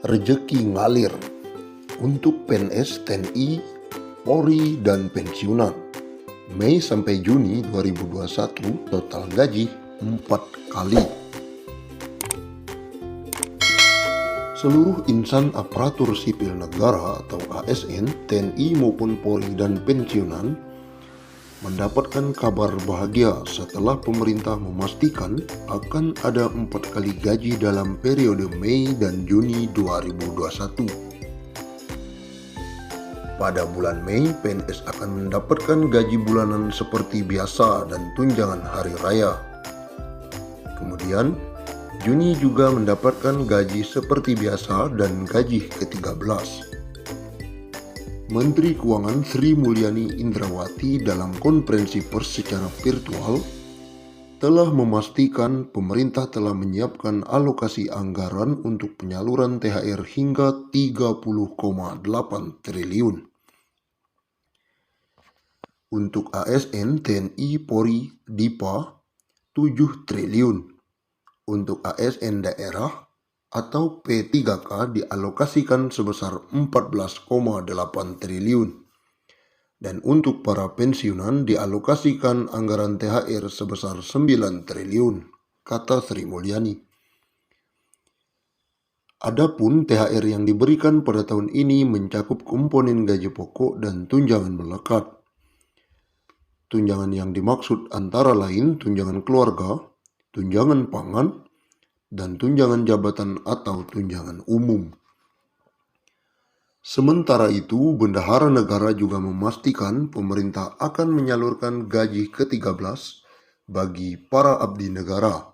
Rezeki ngalir untuk PNS, TNI, Polri, dan pensiunan. Mei sampai Juni 2021 total gaji 4 kali. Seluruh insan aparatur sipil negara atau ASN, TNI maupun Polri dan pensiunan mendapatkan kabar bahagia setelah pemerintah memastikan akan ada 4 kali gaji dalam periode Mei dan Juni 2021. Pada bulan Mei, PNS akan mendapatkan gaji bulanan seperti biasa dan tunjangan hari raya. Kemudian, Juni juga mendapatkan gaji seperti biasa dan gaji ke-13. Menteri Keuangan Sri Mulyani Indrawati dalam konferensi pers secara virtual telah memastikan pemerintah telah menyiapkan alokasi anggaran untuk penyaluran THR hingga 30,8 triliun. Untuk ASN, TNI, Polri, DIPA 7 triliun. Untuk ASN daerah atau P3K dialokasikan sebesar 14,8 triliun. Dan untuk para pensiunan dialokasikan anggaran THR sebesar 9 triliun, kata Sri Mulyani. Adapun THR yang diberikan pada tahun ini mencakup komponen gaji pokok dan tunjangan melekat. Tunjangan yang dimaksud antara lain tunjangan keluarga, tunjangan pangan, dan tunjangan jabatan atau tunjangan umum. Sementara itu, Bendahara Negara juga memastikan pemerintah akan menyalurkan gaji ke-13 bagi para abdi negara.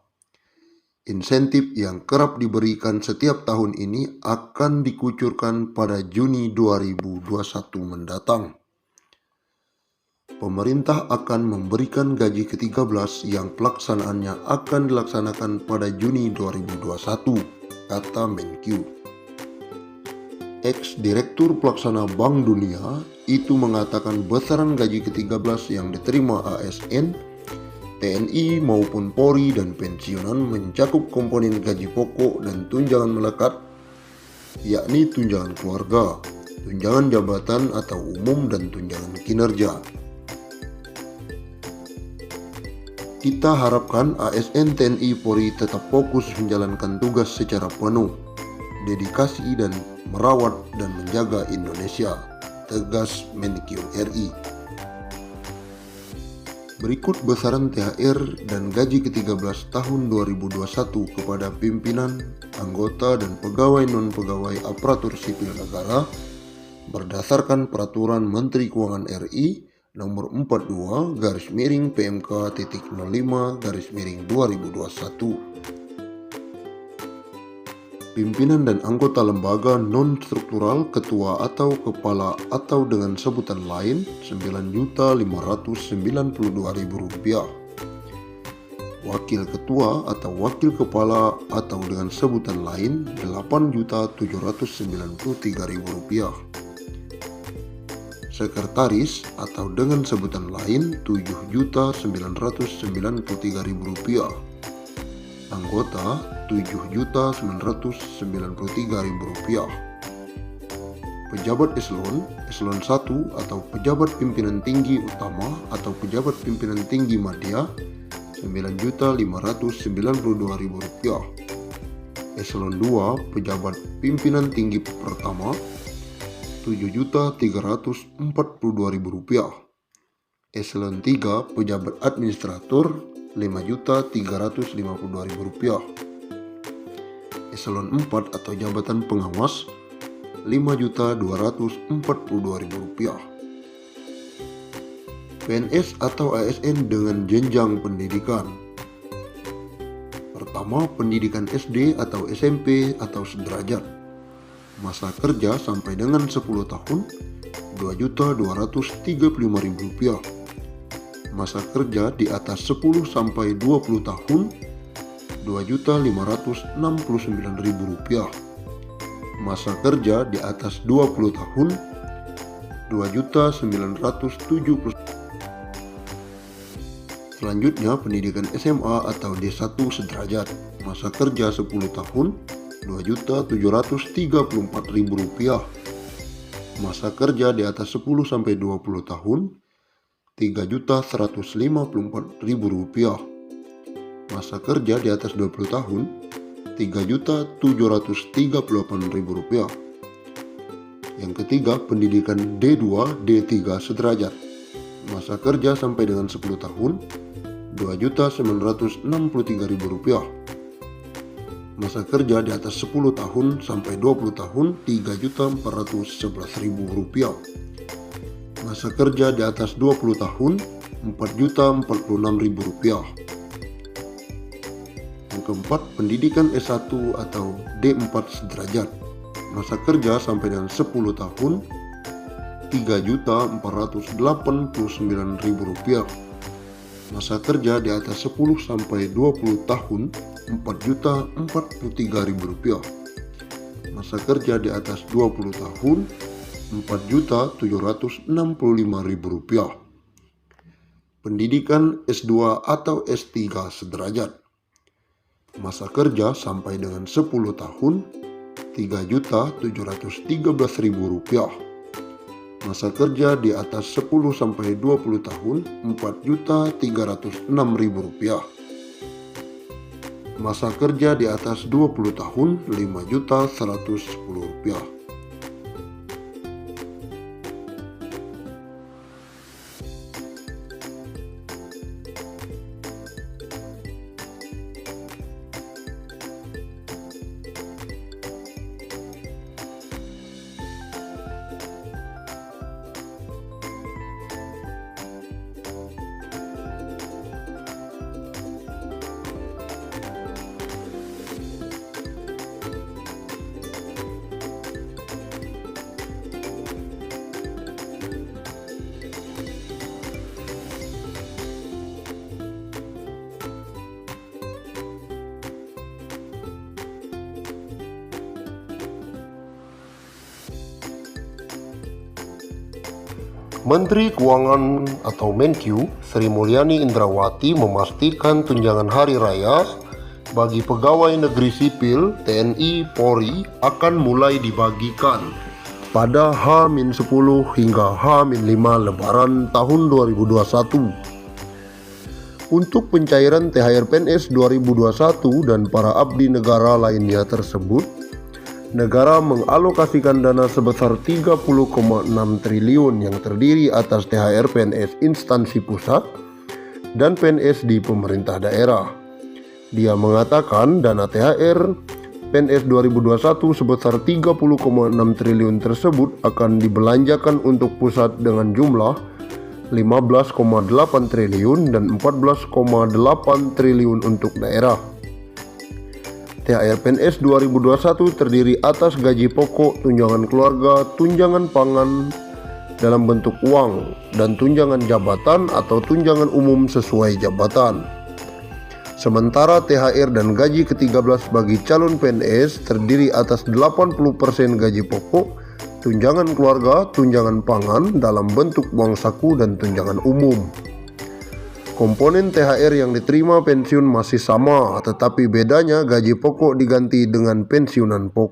Insentif yang kerap diberikan setiap tahun ini akan dikucurkan pada Juni 2021 mendatang. Pemerintah akan memberikan gaji ke-13 yang pelaksanaannya akan dilaksanakan pada Juni 2021, kata Menkyu. Ex-Direktur Pelaksana Bank Dunia itu mengatakan besaran gaji ke-13 yang diterima ASN, TNI maupun Polri dan pensiunan mencakup komponen gaji pokok dan tunjangan melekat, yakni tunjangan keluarga, tunjangan jabatan atau umum, dan tunjangan kinerja. Kita harapkan ASN, TNI, Polri tetap fokus menjalankan tugas secara penuh, dedikasi dan merawat dan menjaga Indonesia, tegas Menkyu RI. Berikut besaran THR dan gaji ke-13 tahun 2021 kepada pimpinan, anggota, dan pegawai non-pegawai aparatur sipil negara berdasarkan Peraturan Menteri Keuangan RI Nomor 42/PMK.05/2021. Pimpinan dan anggota lembaga non-struktural, ketua atau kepala atau dengan sebutan lain Rp9.592.000. Wakil ketua atau wakil kepala atau dengan sebutan lain Rp8.793.000. Sekretaris atau dengan sebutan lain Rp7.993.000. Anggota Rp7.993.000. Pejabat eselon 1 atau pejabat pimpinan tinggi utama atau pejabat pimpinan tinggi madya Rp9.592.000. Eselon 2 pejabat pimpinan tinggi pertama Rp7.342.000. Eselon 3 pejabat administrator Rp5.352.000. Eselon 4 atau jabatan pengawas Rp5.242.000. PNS atau ASN dengan jenjang pendidikan. Pertama, pendidikan SD atau SMP atau sederajat. Masa kerja sampai dengan 10 tahun Rp2.235.000. Masa kerja di atas 10 sampai 20 tahun Rp2.569.000. Masa kerja di atas 20 tahun Rp2.970. Selanjutnya pendidikan SMA atau D1 sederajat. Masa kerja 10 tahun Rp2.734.000. Masa kerja di atas 10-20 tahun Rp3.154.000. Masa kerja di atas 20 tahun Rp3.738.000. Yang ketiga, pendidikan D2, D3 sederajat. Masa kerja sampai dengan 10 tahun Rp2.963.000. Masa kerja di atas 10 tahun sampai 20 tahun Rp3.411.000. Masa kerja di atas 20 tahun Rp4.046.000. Yang keempat, pendidikan S1 atau D4 sederajat. Masa kerja sampai dengan 10 tahun Rp3.489.000. Masa kerja di atas 10 sampai 20 tahun Rp4.043.000. Masa kerja di atas 20 tahun Rp4.765.000. Pendidikan S2 atau S3 sederajat. Masa kerja sampai dengan 10 tahun Rp3.713.000. Masa kerja di atas 10 sampai 20 tahun Rp4.306.000. Masa kerja di atas 20 tahun Rp5.110.000. Menteri Keuangan atau Menkyu Sri Mulyani Indrawati memastikan tunjangan hari raya bagi pegawai negeri sipil TNI Polri akan mulai dibagikan pada H-10 hingga H-5 Lebaran tahun 2021. Untuk pencairan THR PNS 2021 dan para abdi negara lainnya tersebut, negara mengalokasikan dana sebesar 30,6 triliun yang terdiri atas THR PNS instansi pusat dan PNS di pemerintah daerah. Dia mengatakan dana THR PNS 2021 sebesar 30,6 triliun tersebut akan dibelanjakan untuk pusat dengan jumlah 15,8 triliun dan 14,8 triliun untuk daerah. THR PNS 2021 terdiri atas gaji pokok, tunjangan keluarga, tunjangan pangan dalam bentuk uang, dan tunjangan jabatan atau tunjangan umum sesuai jabatan. Sementara THR dan gaji ke-13 bagi calon PNS terdiri atas 80% gaji pokok, tunjangan keluarga, tunjangan pangan dalam bentuk uang saku, dan tunjangan umum. Komponen THR yang diterima pensiun masih sama, tetapi bedanya gaji pokok diganti dengan pensiunan pokok.